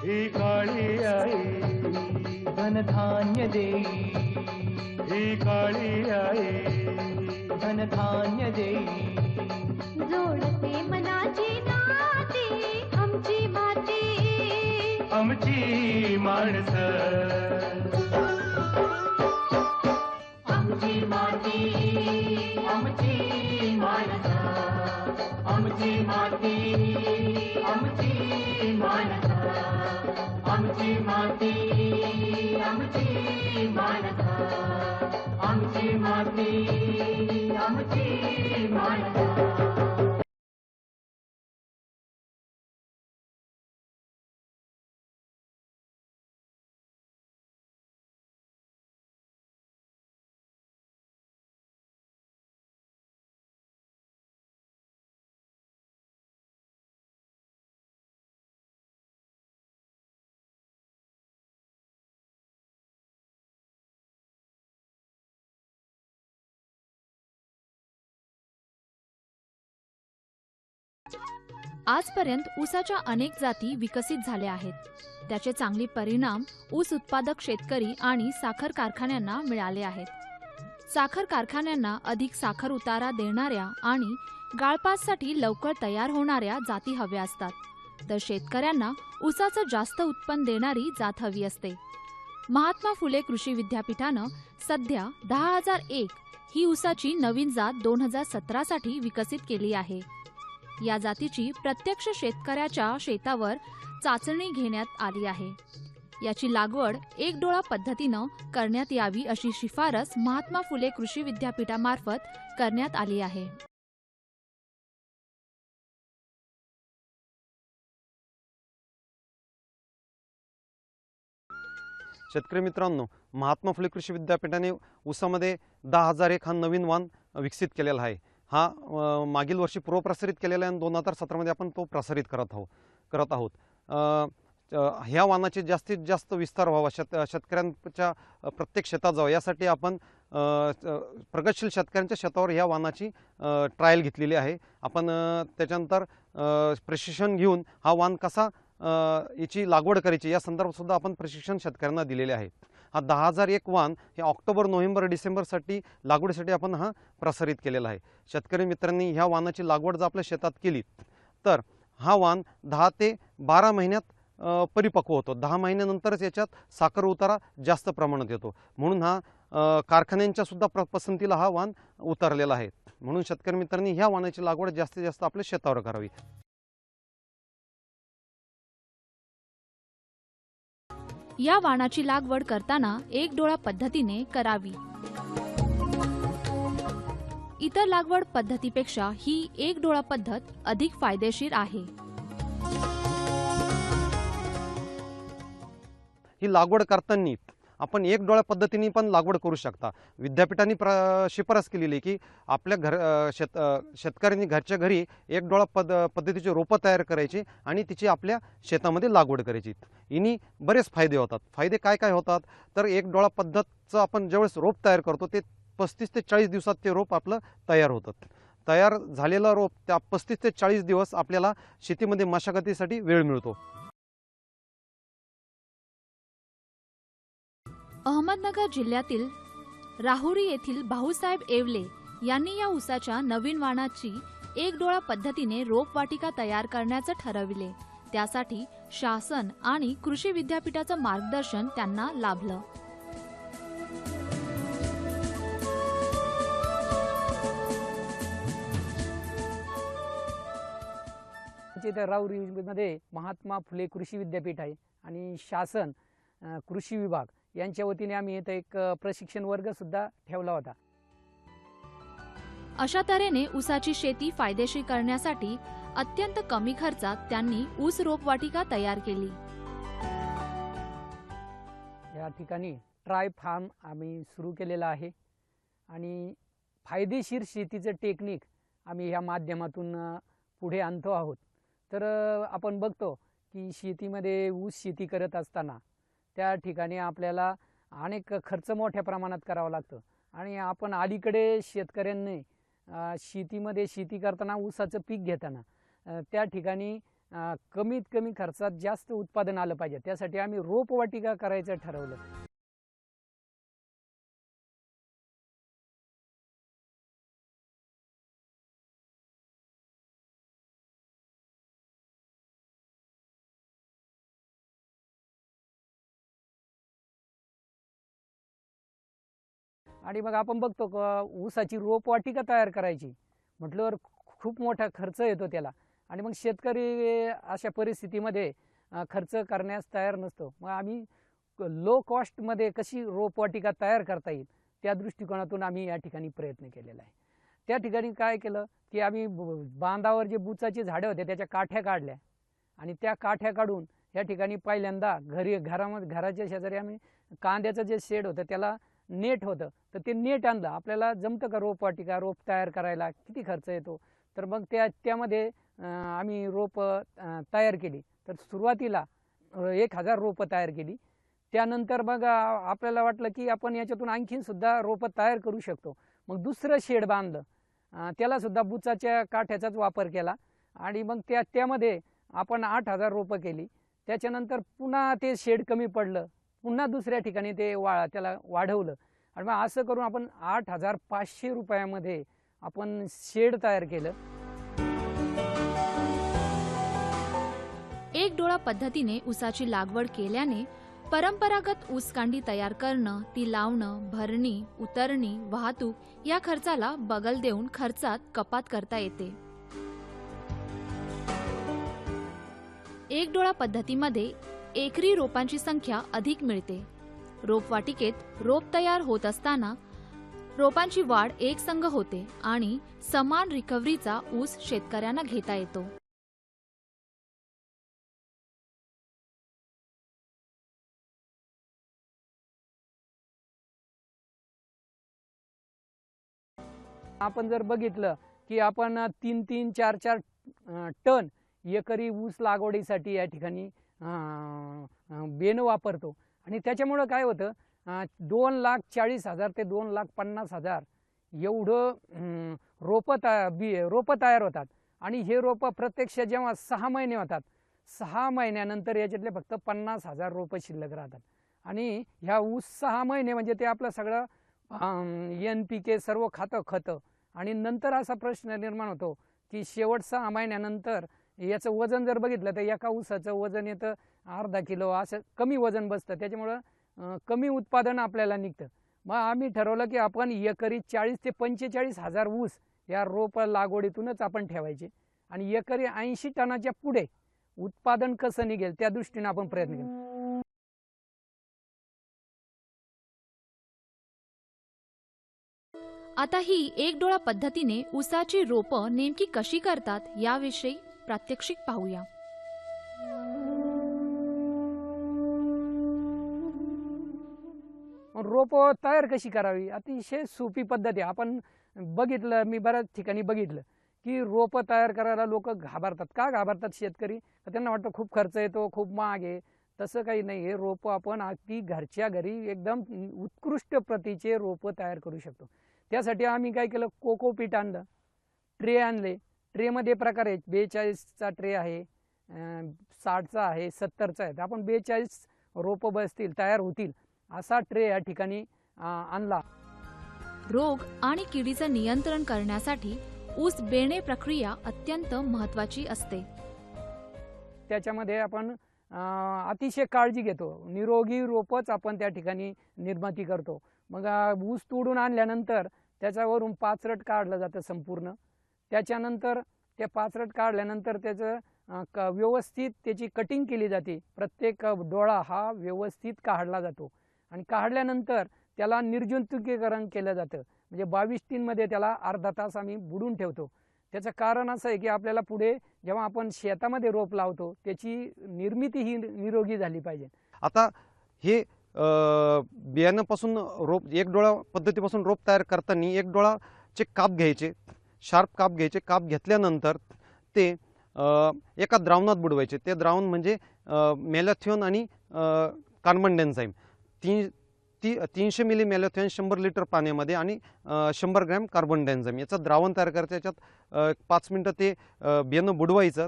ही काळी आई धनधान्य देई, ही काळी आई धनधान्य देई, जोडते मनाची नाती आमची माती, आमची माणसं, आमची माती, आमची माणसं, आमची माती, आमची माणसं, आमची माती, आमची माणसं, आमची माती, आमची माणसं. आजपर्यंत ऊसाच्या अनेक जाती विकसित झाल्या आहेत. त्याचे चांगले परिणाम ऊस उत्पादक शेतकरी आणि साखर कारखान्यांना मिळाले आहेत. साखर कारखान्यांना अधिक साखर उतारा देणाऱ्या आणि गाळपासाठी लवकर तयार होणाऱ्या जाती हव्या असतात, तर शेतकऱ्यांना ऊसाचं जास्त उत्पन्न देणारी जात हवी असते. महात्मा फुले कृषी विद्यापीठानं सध्या 10,001 ही ऊसाची नवीन जात 2017 साठी विकसित केली आहे. या जातीची प्रत्यक्ष शेतकऱ्याच्या शेतावर चाचणी घेण्यात आली आहे. याची लागवड एक डोळा पद्धतीनं करण्यात यावी अशी शिफारस महात्मा फुले कृषी विद्यापीठामार्फत करण्यात आली आहे. शेतकरी मित्रांनो, महात्मा फुले कृषी विद्यापीठाने ऊसामध्ये 10,001 हा नवीन वाण विकसित केलेला आहे. हा मागील वर्षी पूर्वप्रसारित केलेला आहे आणि 2017 मध्ये आपण तो प्रसारित करत आहोत. ह्या वाणाचे जास्तीत जास्त विस्तार व्हावा, शेतकऱ्यांच्या प्रत्येक शेतात जावं यासाठी आपण प्रगतशील शेतकऱ्यांच्या शेतावर ह्या वाणाची ट्रायल घेतलेली आहे. आपण त्याच्यानंतर प्रशिक्षण घेऊन हा वाण कसा याची लागवड करायची या संदर्भात सुद्धा आपण प्रशिक्षण शेतकऱ्यांना दिलेले आहे. हा 10,001 वाण हे ऑक्टोबर, नोव्हेंबर, डिसेंबरसाठी लागवडीसाठी आपण हा प्रसारित केलेला आहे. शेतकरी मित्रांनी ह्या वाणाची लागवड जर आपल्या शेतात केली तर हा वाण 10 ते 12 महिन्यात परिपक्व होतो. 10 महिन्यानंतरच याच्यात साखर उतारा जास्त प्रमाणात येतो. म्हणून हा कारखान्यांच्या सुद्धा पसंतीला हा वाण उतरलेला आहे. म्हणून शेतकरी मित्रांनी ह्या वाणाची लागवड जास्तीत जास्त आपल्या शेतावर करावी. या वाणाची लागवड करताना एक डोळा पद्धतीने करावी. इतर लागवड पद्धतीपेक्षा ही एक डोळा पद्धत अधिक फायदेशीर आहे. ही लागवड करताना आपण एक डोळा पद्धतीने पण लागवड करू शकता. विद्यापीठाने शिफारस केलेली की आपल्या शेतकऱ्यांनी घरच्या घरी एक डोळा पद्धतीचे रोपं तयार करायची आणि तिची आपल्या शेतामध्ये लागवड करायची. इनी बरेच फायदे होतात. फायदे काय काय होतात तर एक डोळा पद्धतचं आपण ज्यावेळेस रोप तयार करतो ते 35 ते 40 दिवसात ते रोप आपलं तयार होतं. तयार झालेलं रोप त्या 35 ते 40 दिवस आपल्याला शेतीमध्ये मशागतीसाठी वेळ मिळतो. अहमदनगर जिल्ह्यातील राहुरी येथील भाऊसाहेब येवले यांनी या ऊसाच्या नवीन वाणाची एक डोळा पद्धतीने रोपवाटिका तयार करण्याचं ठरविले. त्यासाठी शासन आणि कृषी विद्यापीठाचं मार्गदर्शन त्यांना लाभलं. राहुरीमध्ये महात्मा फुले कृषी विद्यापीठ आहे आणि शासन कृषी विभाग यांच्या वतीने आम्ही इथे एक प्रशिक्षण वर्ग सुद्धा ठेवला होता. अशा तऱ्हेने ऊसाची शेती फायदेशीर करण्यासाठी अत्यंत कमी खर्चात त्यांनी ऊस रोपवाटिका तयार केली. या ठिकाणी ट्राय फार्म आम्ही सुरू केलेला आहे आणि फायदेशीर शेतीचं टेक्निक आम्ही या माध्यमातून पुढे आणतो आहोत. तर आपण बघतो की शेतीमध्ये ऊस शेती करत असताना त्या ठिकाणी आपल्याला अनेक खर्च मोठ्या प्रमाणात करावा लागतो आणि आपण अलीकडे शेतकऱ्यांनी शेतीमध्ये शेती करताना ऊसाचं पीक घेताना त्या ठिकाणी कमीत कमी खर्चात जास्त उत्पादन आलं पाहिजे, त्यासाठी आम्ही रोपवाटिका करायचं ठरवलं. आणि मग आपण बघतो ऊसाची रोपवाटिका तयार करायची म्हटल्यावर खूप मोठा खर्च येतो त्याला, आणि मग शेतकरी अशा परिस्थितीमध्ये खर्च करण्यास तयार नसतो. मग आम्ही लो कॉस्टमध्ये कशी रोपवाटिका तयार करता येईल त्या दृष्टिकोनातून आम्ही या ठिकाणी प्रयत्न केलेला आहे. त्या ठिकाणी काय केलं की आम्ही बांधावर जे बुचाची झाडं होते त्याच्या काठ्या काढल्या, आणि त्या काठ्या काढून या ठिकाणी पहिल्यांदा घराच्या शेजारी आम्ही कांद्याचं जे शेड होतं त्याला नेट होतं, तर ते नेट आणलं. आपल्याला जमतं का रोपवाटिका रोप तयार करायला, किती खर्च येतो, तर मग त्यामध्ये आम्ही रोप तयार केली. तर सुरुवातीला 1000 रोपं तयार केली. त्यानंतर मग आपल्याला वाटलं की आपण याच्यातून आणखीन सुद्धा रोपं तयार करू शकतो. मग दुसरं शेड बांधलं, त्याला सुद्धा बुचाच्या काठ्याचाच वापर केला, आणि मग त्यामध्ये आपण 8000 रोपं केली. त्याच्यानंतर पुन्हा ते शेड कमी पडलं, पुन्हा दुसऱ्या ठिकाणी ते त्याला वाढवलं, आणि मग असं करून आपण 8500 रुपयामध्ये आपण शेड तयार केलं. एक डोळा पद्धतीने ऊसाची लागवड केल्याने परंपरागत ऊसकांडी तयार करणं, ती लावणं, भरणी, उतरणी, वाहतूक या खर्चाला बगल देऊन खर्चात कपात करता येते. एक डोळा पद्धतीमध्ये एकरी रोपांची संख्या अधिक मिळते. रोपवाटिकेत रोप तयार होत असताना रोपांची वाढ एकसंग होते आणि समान रिकव्हरीचा ऊस शेतकऱ्यांना घेता येतो. आपण जर बघितलं की आपण 3-3, 4-4 टन एकरी ऊस लागवडीसाठी या ठिकाणी बेन वापरतो, आणि त्याच्यामुळं काय होतं 2,40,000 ते 2,50,000 एवढं रोपं तयार होतात. आणि हे रोपं प्रत्यक्ष जेव्हा 6 महिने होतात, 6 महिन्यानंतर याच्यातले फक्त 50,000 रोपं शिल्लक राहतात. आणि ह्या ऊस 6 महिने म्हणजे ते आपलं सगळं NPK सर्व खतं, आणि नंतर असा प्रश्न निर्माण होतो की शेवट 6 महिन्यानंतर याचं वजन जर बघितलं तर एका ऊसाचं वजन येतं अर्धा किलो, असं कमी वजन बसतं. त्याच्यामुळं कमी उत्पादन आपल्याला निघतं. मग आम्ही ठरवलं की आपण एकरी 40,000 ते 45,000 ऊस या रोप लागवडीतूनच आपण ठेवायचे, आणि एकरी 80 टनाच्या पुढे उत्पादन कसं निघेल त्या दृष्टीने आपण प्रयत्न केला. आता ही एक डोळा पद्धतीने ऊसाची रोपं नेमकी कशी करतात याविषयी प्रात्यक्षिक पाहूया. रोपं तयार कशी करावी, अतिशय सोपी पद्धत आहे. आपण बघितलं, मी बऱ्याच ठिकाणी बघितलं की रोपं तयार करायला लोक घाबरतात. का घाबरतात शेतकरी? त्यांना वाटतं खूप खर्च येतो, खूप महाग आहे. तसं काही नाही. हे रोपं आपण अगदी घरच्या घरी एकदम उत्कृष्ट प्रतीचे रोपं तयार करू शकतो. त्यासाठी आम्ही काय केलं, कोकोपीट आणलं, ट्रे आणले. ट्रेमध्ये प्रकार आहेत, 42चा ट्रे आहे, 60चा आहे, 70चा आहे. आपण 42 रोपं बसतील, तयार होतील असा ट्रे या ठिकाणी आणला. रोग आणि किडीचं नियंत्रण करण्यासाठी ऊस बेणे प्रक्रिया अत्यंत महत्त्वाची असते. त्याच्यामध्ये आपण अतिशय काळजी घेतो. निरोगी रोपच आपण त्या ठिकाणी निर्मिती करतो. मग ऊस तोडून आणल्यानंतर त्याच्यावरून पाचरट काढलं जातं संपूर्ण. त्याच्यानंतर ते पाचरट काढल्यानंतर त्याचं व्यवस्थित त्याची कटिंग केली जाते. प्रत्येक डोळा हा व्यवस्थित काढला जातो, आणि काढल्यानंतर त्याला निर्जंतुकीकरण केलं जातं. म्हणजे 22-3 मध्ये त्याला अर्धा तास आम्ही बुडून ठेवतो. त्याचं कारण असं आहे की आपल्याला पुढे जेव्हा आपण शेतामध्ये रोप लावतो त्याची निर्मिती ही निरोगी झाली पाहिजे. आता हे बियाण्यापासून रोप एक डोळा पद्धतीपासून रोप तयार करताना एक डोळाचे काप घ्यायचे, शार्प काप घ्यायचे. काप घेतल्यानंतर ते एका द्रावणात बुडवायचे. ते द्रावण म्हणजे मॅलाथिओन आणि कार्बन एन्झाईम 300 मिली मॅलोथेन 100 लिटर पाण्यामध्ये आणि 100 ग्रॅम कार्बन डायझाईम याचं द्रावण तयार करायचं. याच्यात 5 मिनटं ते बियाणं बुडवायचं.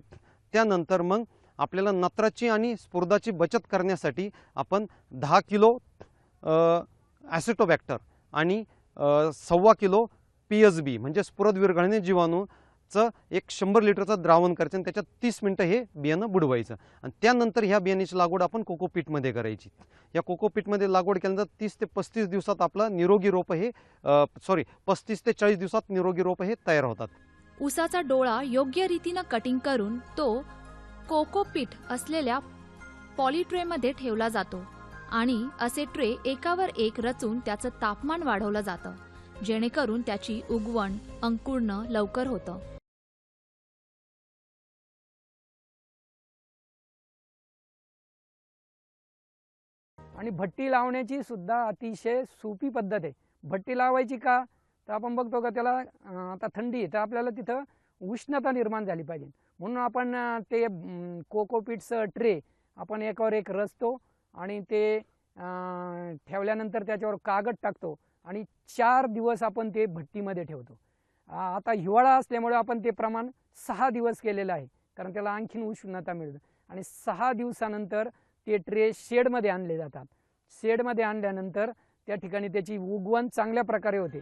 त्यानंतर मग आपल्याला नत्राची आणि स्फुरदाची बचत करण्यासाठी आपण 10 किलो ॲसिटोबॅक्टर आणि 1.25 किलो PSB म्हणजे स्फुरद विरघळणे जीवाणूचं एक 100 लिटरचं द्रावण करायचं आणि त्याच्यात 30 मिनटं हे बियाणं बुडवायचं. आणि त्यानंतर ह्या बियाण्याची लागवड आपण कोकोपीटमध्ये करायची. या कोकोपीटमध्ये लागवड केल्यानंतर 30 ते 35 दिवसात आपलं निरोगी रोप हे 35 ते 40 दिवसात निरोगी रोप हे तयार होतात. ऊसाचा डोळा योग्य रीतीनं कटिंग करून तो कोकोपीट असलेल्या पॉलिट्रेमध्ये ठेवला जातो आणि असे ट्रे एकावर एक रचून त्याचं तापमान वाढवलं जातं, जेणेकरून त्याची उगवण अंकुरणं लवकर होतं. आणि भट्टी लावण्याची सुद्धा अतिशय सोपी पद्धत आहे. भट्टी लावायची का, तर आपण बघतो का त्याला आता थंडी आहे, तर आपल्याला तिथं उष्णता निर्माण झाली पाहिजे, म्हणून आपण ते कोकोपीटचं ट्रे आपण एकावर एक रचतो आणि ते ठेवल्यानंतर त्याच्यावर कागद टाकतो आणि 4 दिवस आपण ते भट्टीमध्ये ठेवतो. आता हिवाळा असल्यामुळे आपण ते प्रमाण 6 दिवस केलेलं आहे, कारण त्याला आणखीन उष्णता मिळते. आणि 6 दिवसानंतर ते ट्रे शेडमध्ये आणले जातात. शेडमध्ये आणल्यानंतर त्या ठिकाणी त्याची उगवण चांगल्या प्रकारे होते.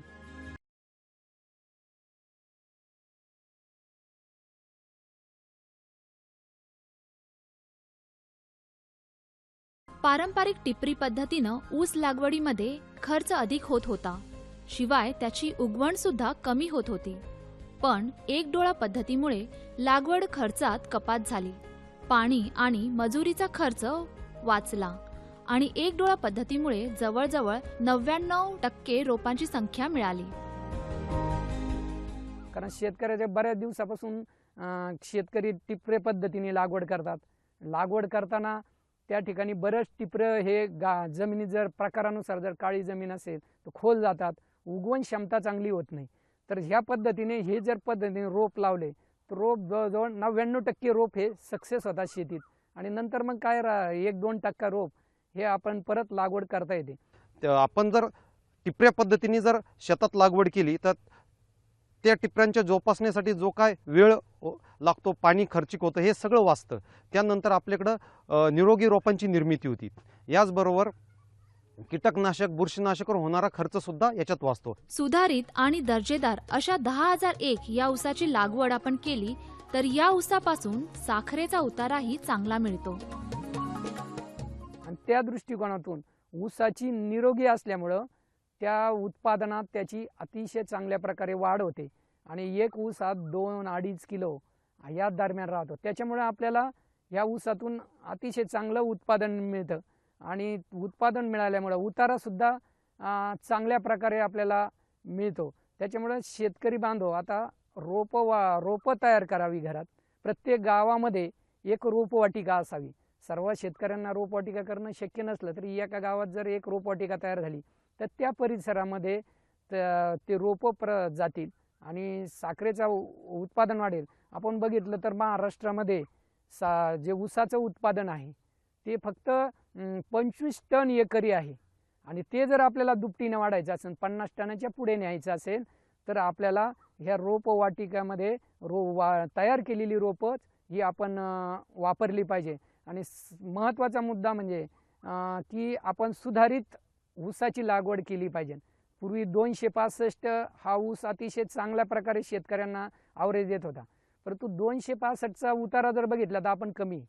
पारंपरिक टिपरी पद्धतीनं ऊस लागवडीमध्ये खर्च अधिक होत होता, शिवाय त्याची उगवण सुद्धा कमी होत होती. पण एक डोळा पद्धतीमुळे लागवड खर्चात कपात झाली, पाणी आणि मजुरीचा खर्च वाचला आणि एक डोळा पद्धतीमुळे जवळजवळ 99% रोपांची संख्या मिळाली. कारण शेतकऱ्याच्या बऱ्याच दिवसापासून शेतकरी टिपरे पद्धतीने लागवड करतात. लागवड करताना त्या ठिकाणी बरेच टिपरं हे जमिनी जर प्रकारानुसार जर काळी जमीन असेल तर खोल जातात, उगवण क्षमता चांगली होत नाही. तर ह्या पद्धतीने हे जर पद्धतीने रोप लावले तर रोप जवळजवळ 99% रोप हे सक्सेस होतात शेतीत. आणि नंतर मग काय 1-2% रोप हे आपण परत लागवड करता येते. आपण जर टिपऱ्या पद्धतीने जर शेतात लागवड केली तर त्या टिपऱ्यांच्या जोपासण्यासाठी जो काय वेळ लागतो, पाणी खर्चिक होतं, हे सगळं वाचतं. त्यानंतर आपल्याकडं निरोगी रोपांची निर्मिती होती. याचबरोबर कीटकनाशक, बुरशीनाशकावर होणारा खर्च सुद्धा याच्यात वाचतो. सुधारित आणि दर्जेदार अशा 10,001 या ऊसाची लागवड आपण केली तर या ऊसापासून साखरेचा उताराही चांगला मिळतो. आणि त्या दृष्टिकोनातून ऊसाची निरोगी असल्यामुळं त्या उत्पादनात त्याची अतिशय चांगल्या प्रकारे वाढ होते आणि एक ऊस हा 2-2.5 किलो या दरम्यान राहतो. त्याच्यामुळे आपल्याला या ऊसातून अतिशय चांगलं उत्पादन मिळतं आणि उत्पादन मिळाल्यामुळं उतारासुद्धा चांगल्या प्रकारे आपल्याला मिळतो. त्याच्यामुळे शेतकरी बांधव आता रोपं तयार करावी घरात. प्रत्येक गावामध्ये एक रोपवाटिका असावी. सर्व शेतकऱ्यांना रोपवाटिका करणं शक्य नसलं तरी एका गावात जर एक रोपवाटिका तयार झाली तर त्या परिसरामध्ये ते रोपं जातील आणि साखरेचं उत्पादन वाढेल. आपण बघितलं तर महाराष्ट्रामध्ये जे ऊसाचं उत्पादन आहे ते फक्त 25 टन एकरी आहे आणि ते जर आपल्याला दुपटीने वाढायचं असेल, 50 टनाच्या पुढे न्यायचं असेल तर आपल्याला ह्या रोपवाटिकामध्ये तयार केलेली रोपच ही आपण वापरली पाहिजे. आणि महत्त्वाचा मुद्दा म्हणजे की आपण सुधारित ऊसाची लागवड केली पाहिजे. पूर्वी 265 हा ऊस अतिशय चांगल्या प्रकारे शेतकऱ्यांना ॲव्हरेज देत होता, परंतु 265चा उतारा जर बघितला तर आपण कमी.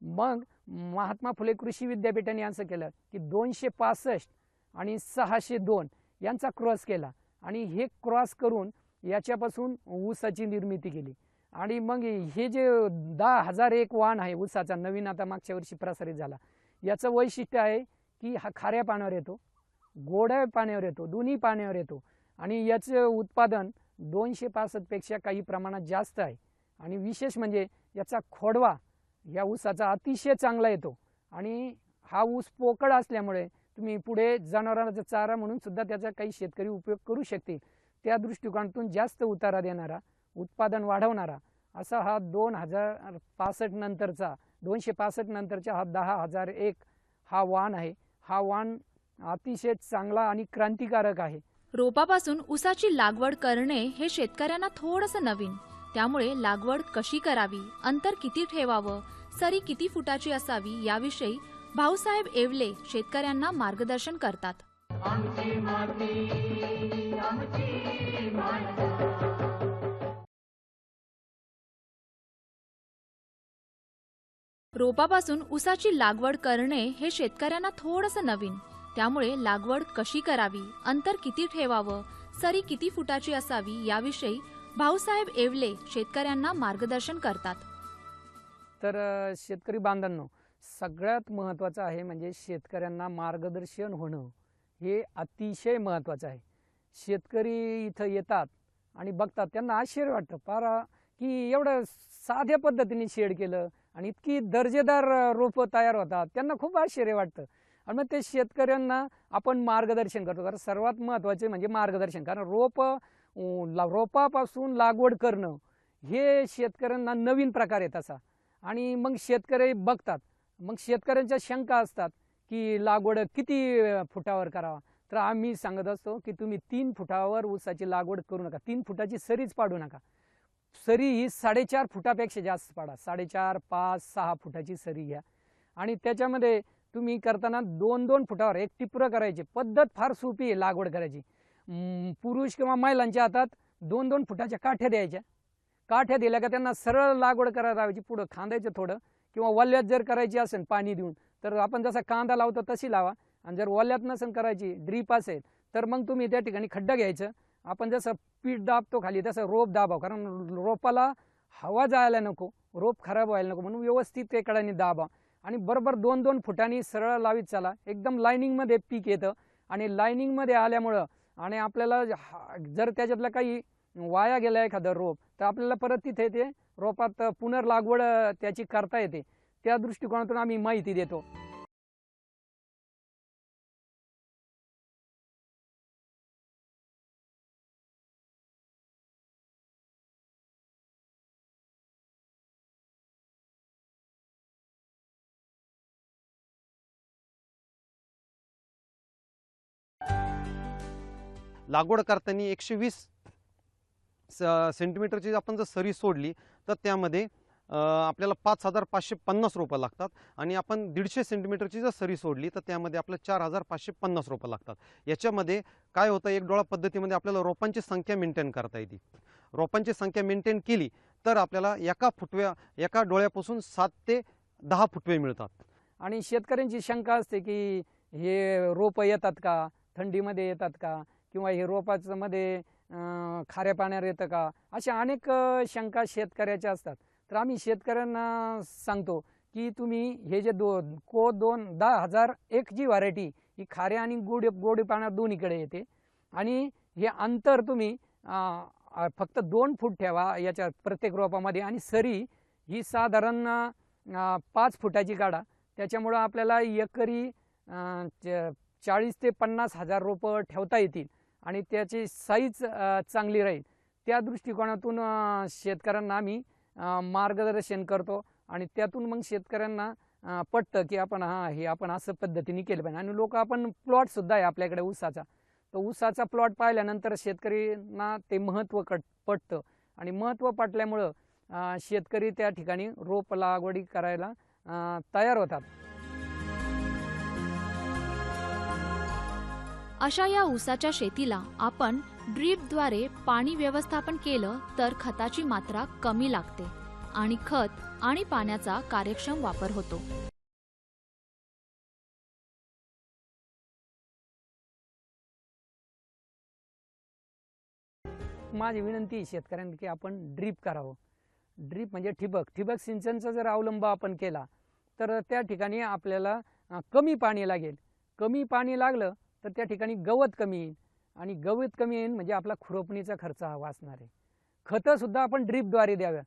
मग महात्मा फुले कृषी विद्यापीठाने असं केलं की 265 आणि 602 यांचा क्रॉस केला आणि हे क्रॉस करून याच्यापासून ऊसाची निर्मिती केली. आणि मग हे जे 10,001 वाण आहे ऊसाचा नवीन आता मागच्या वर्षी प्रसारित झाला, याचं वैशिष्ट्य आहे की हा खाऱ्या पाण्यावर येतो, गोड्या पाण्यावर येतो, दोन्ही पाण्यावर येतो आणि याचं उत्पादन 265 पेक्षा काही प्रमाणात जास्त आहे. आणि विशेष म्हणजे याचा खोडवा या ऊसाचा अतिशय चांगला येतो आणि हा ऊस पोकळ असल्यामुळे तुम्ही पुढे जनावरांचा चारा म्हणून सुद्धा त्याचा काही शेतकरी उपयोग करू शकतील. त्या दृष्टिकोनातून जास्त उतारा देणारा, उत्पादन वाढवणारा असा हा 2065 नंतरचा 265 नंतरचा हा 10,001 हा वाण आहे. हा वाण अतिशय चांगला आणि क्रांतिकारक आहे. रोपापासून ऊसाची लागवड करणे हे शेतकऱ्यांना थोडंसं नवीन. त्यामुळे लागवड कशी करावी, अंतर किती ठेवावं, सरी किती फुटाची असावी याविषयी भाऊसाहेब येवले शेतकऱ्यांना मार्गदर्शन करतात. आमची माती आमची माणसं. रोपापासून ऊसाची लागवड करणे हे शेतकऱ्यांना थोडंसं नवीन. त्यामुळे लागवड कशी करावी, अंतर किती ठेवावं, सरी किती फुटाची असावी याविषयी भाऊसाहेब येवले शेतकऱ्यांना मार्गदर्शन करतात. तर शेतकरी बांधवांनो, सगळ्यात महत्त्वाचं आहे म्हणजे शेतकऱ्यांना मार्गदर्शन होणं हे अतिशय महत्त्वाचं आहे. शेतकरी इथं येतात आणि बघतात, त्यांना आश्चर्य वाटतं पारा की एवढं साध्या पद्धतीने शेड केलं आणि इतकी दर्जेदार रोपं तयार होतात. त्यांना खूप आश्चर्य वाटतं आणि मग ते शेतकऱ्यांना आपण मार्गदर्शन करतो. कारण सर्वात महत्त्वाचे म्हणजे मार्गदर्शन. कारण रोपापासून लागवड करणं हे शेतकऱ्यांना नवीन प्रकार आहे तसा. आणि मग शेतकरी बघतात, मग शेतकऱ्यांच्या शंका असतात की लागवड किती फुटावर करावा. तर आम्ही सांगत असतो की तुम्ही 3 फुटावर ऊसाची लागवड करू नका. 3 फुटाची सरीच पाडू नका. सरी ही 4.5 फुटापेक्षा जास्त पाडा. 4.5, 5, 6 फुटाची सरी घ्या आणि त्याच्यामध्ये तुम्ही करताना 2-2 फुटावर एक टिपरं करायची. पद्धत फार सोपी आहे लागवड करायची. पुरुष किंवा महिलांच्या हातात 2-2 फुटाच्या काठ्या द्यायच्या. काठ्या दिल्या का त्यांना सरळ लागवड करायला लावायची. पुढं खांदायचं थोडं, किंवा वल्यात जर करायची असेल पाणी देऊन तर आपण जसा कांदा लावतो तशी लावा. आणि जर वल्यात नसेल करायची, ड्रीप असेल, तर मग तुम्ही त्या ठिकाणी खड्डा घ्यायचं. आपण जसं पीठ दाबतो खाली तसं रोप दाबाव. कारण रोपाला हवा जायला नको, रोप खराब व्हायला नको, म्हणून व्यवस्थित एकाडाने दाबा आणि बरोबर 2-2 फुटांनी सरळ लावीत चला. एकदम लाईनिंगमध्ये पीक येतं आणि लाईनिंगमध्ये आल्यामुळं आणि आपल्याला जर त्याच्यातलं काही वाया गेला एखादं रोप तर आपल्याला परत तिथे ते रोपात पुनर्लागवड त्याची करता येते. त्या दृष्टिकोनातून आम्ही माहिती देतो. लागवड करताना 120 सेंटीमीटरची आपण जर सरी सोडली तर त्यामध्ये आपल्याला 5,550 रोपं लागतात आणि आपण 150 सेंटीमीटरची जर सरी सोडली तर त्यामध्ये आपल्याला 4,550 रोपं लागतात. याच्यामध्ये काय होतं, एक डोळा पद्धतीमध्ये आपल्याला रोपांची संख्या मेंटेन करता येते. रोपांची संख्या मेंटेन केली तर आपल्याला एका डोळ्यापासून 7 ते 10 फुटवे मिळतात. आणि शेतकऱ्यांची शंका असते की हे रोपं येतात का, थंडीमध्ये येतात का, किंवा हे रोपाचं मध्ये खाऱ्या पाण्यावर येतं का, अशा अनेक शंका शेतकऱ्याच्या असतात. तर आम्ही शेतकऱ्यांना सांगतो की तुम्ही हे जे 10,001 जी व्हरायटी ही खाऱ्या आणि गोडी पाण्यात दोन्हीकडे येते आणि हे अंतर तुम्ही फक्त 2 फूट ठेवा याच्या प्रत्येक रोपामध्ये आणि सरी ही साधारण 5 फुटाची काढा. त्याच्यामुळं आपल्याला एकरी 40 ते 50 हजार रोपं ठेवता येतील आणि त्याची साईज चांगली राहील. त्या दृष्टिकोनातून शेतकऱ्यांना आम्ही मार्गदर्शन करतो आणि त्यातून मग शेतकऱ्यांना पटतं की आपण हे आपण असं पद्धतीने केलं पाहिजे. आणि लोक आपण प्लॉटसुद्धा आहे आपल्याकडे ऊसाचा, तर ऊसाचा प्लॉट पाहिल्यानंतर शेतकऱ्यांना ते महत्त्व पटतं आणि महत्त्व पटल्यामुळं शेतकरी त्या ठिकाणी रोप लागवडी करायला तयार होतात. अशा या ऊसाच्या शेतीला आपण ड्रीपद्वारे पाणी व्यवस्थापन केलं तर खताची मात्रा कमी लागते आणि खत आणि पाण्याचा कार्यक्षम वापर होतो. माझी विनंती शेतकऱ्यांना की आपण ड्रीप करावं. ड्रीप म्हणजे ठिबक सिंचनचा जर अवलंब आपण केला तर त्या ठिकाणी आपल्याला कमी पाणी लागेल. कमी पाणी लागलं तर त्या ठिकाणी गवत कमी येईल आणि गवत कमी येईल म्हणजे आपला खुरपणीचा खर्च हा वाचणार आहे. खतंसुद्धा आपण ड्रीपद्वारे द्याव्या.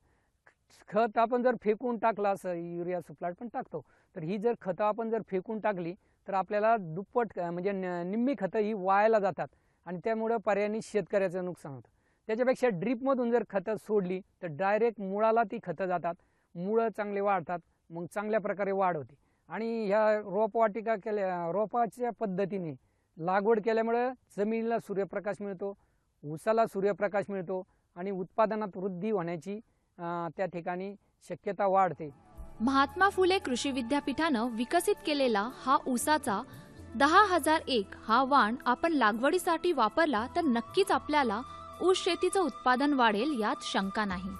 खत आपण जर फेकून टाकलं, असं युरिया सुप्लाट पण टाकतो, तर ही जर खतं आपण जर फेकून टाकली तर आपल्याला दुप्पट म्हणजे निम्मी खतं ही वायाला जातात आणि त्यामुळं पर्यायाने शेतकऱ्याचं नुकसान होतं. त्याच्यापेक्षा ड्रीपमधून जर खतं सोडली तर डायरेक्ट मुळाला ती खतं जातात, मुळं चांगले वाढतात, मग चांगल्या प्रकारे वाढ होते. आणि ह्या रोपवाटिका केल्या रोपाच्या पद्धतीने लागवड केल्यामुळे जमिनीला सूर्यप्रकाश मिळतो, ऊसाला सूर्यप्रकाश मिळतो आणि उत्पादनात वृद्धी होण्याची त्या ठिकाणी शक्यता वाढते. महात्मा फुले कृषी विद्यापीठानं विकसित केलेला हा ऊसाचा 10,001 हा वाण आपण लागवडीसाठी वापरला तर नक्कीच आपल्याला ऊस शेतीचं उत्पादन वाढेल यात शंका नाही.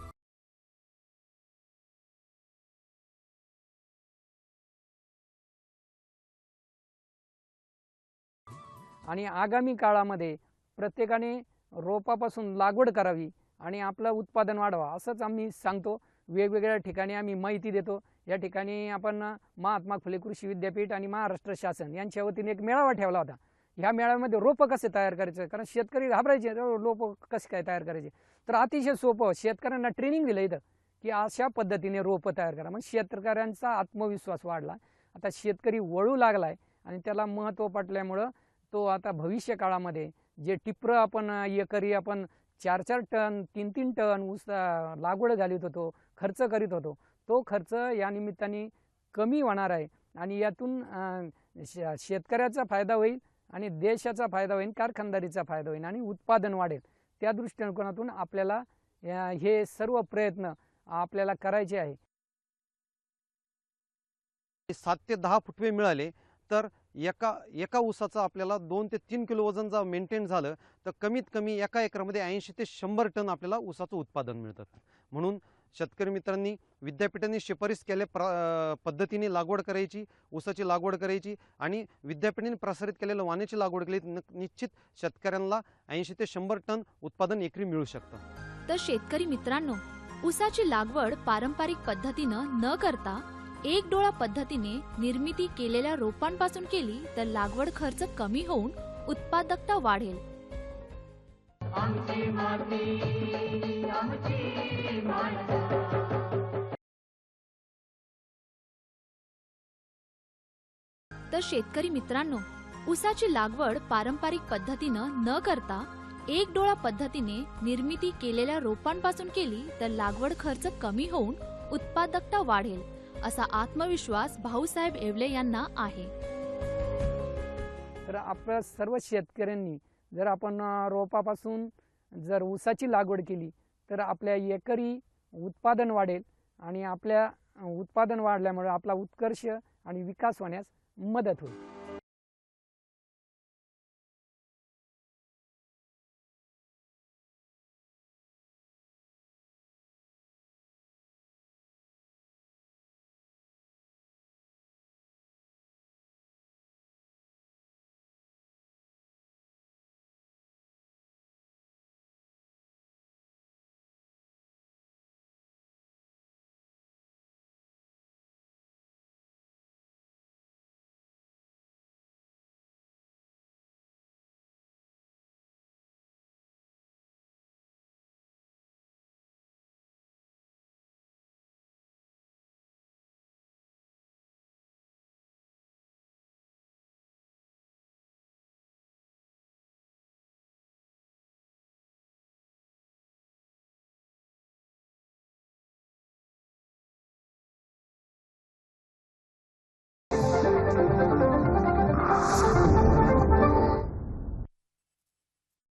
आणि आगामी काळामध्ये प्रत्येकाने रोपापासून लागवड करावी आणि आपलं उत्पादन वाढवा असंच आम्ही सांगतो. वेगवेगळ्या ठिकाणी आम्ही माहिती देतो. या ठिकाणी आपण महात्मा फुले कृषी विद्यापीठ आणि महाराष्ट्र शासन यांच्या वतीने एक मेळावा ठेवला होता. ह्या मेळाव्यामध्ये रोपं कसे तयार करायचे, कारण शेतकरी घाबरायचे रोपं कसे काय तयार करायचे. तर अतिशय सोपं शेतकऱ्यांना ट्रेनिंग दिलं इथं की अशा पद्धतीने रोपं तयार करा. मग शेतकऱ्यांचा आत्मविश्वास वाढला. आता शेतकरी वळू लागलाय आणि त्याला महत्त्व पटल्यामुळं तो आता भविष्य काळामध्ये जे टिप्र आपण एकरी आपण 4-4 टन 3-3 टन ऊस लागवड घालीत होतो, खर्च करीत होतो, तो खर्च या निमित्ताने कमी होणार आहे. आणि यातून शेतकऱ्याचा फायदा होईल आणि देशाचा फायदा होईल, कारखानदारीचा फायदा होईल आणि उत्पादन वाढेल. त्या दृष्टिकोनातून आपल्याला हे सर्व प्रयत्न आपल्याला करायचे आहे. 7 ते 10 फुटवे मिळाले तर एका ऊसाचा आपल्याला 2 ते 3 किलो वजन जर मेंटेन झालं तर कमीत कमी एका एकरामध्ये 80 ते 100 टन आपल्याला ऊसाचं उत्पादन मिळतं. म्हणून शेतकरी मित्रांनी विद्यापीठांनी शिफारस केल्या पद्धतीने लागवड करायची, ऊसाची लागवड करायची आणि विद्यापीठांनी प्रसारित केलेल्या वाणाची लागवड केली निश्चित शेतकऱ्यांना 80 ते 100 टन उत्पादन एकरी मिळू शकतं. तर शेतकरी मित्रांनो, ऊसाची लागवड पारंपरिक पद्धतीनं न करता एक डोळा पद्धतीने निर्मिती केलेल्या रोपांपासून केली तर लागवड खर्च कमी होऊन उत्पादकता वाढेल. आमची माती आमची माणसं. तर शेतकरी मित्रांनो, ऊसाची लागवड पारंपरिक पद्धतीनं न करता एक डोळा पद्धतीने निर्मिती केलेल्या रोपांपासून केली तर लागवड खर्च कमी होऊन उत्पादकता वाढेल असा आत्मविश्वास भाऊसाहेब येवले यांना आहे. तर आपल्या सर्व शेतकऱ्यांनी जर आपण रोपापासून जर ऊसाची लागवड केली तर आपल्या एकरी उत्पादन वाढेल आणि आपल्या उत्पादन वाढल्यामुळे आपला उत्कर्ष आणि विकास होण्यास मदत होईल.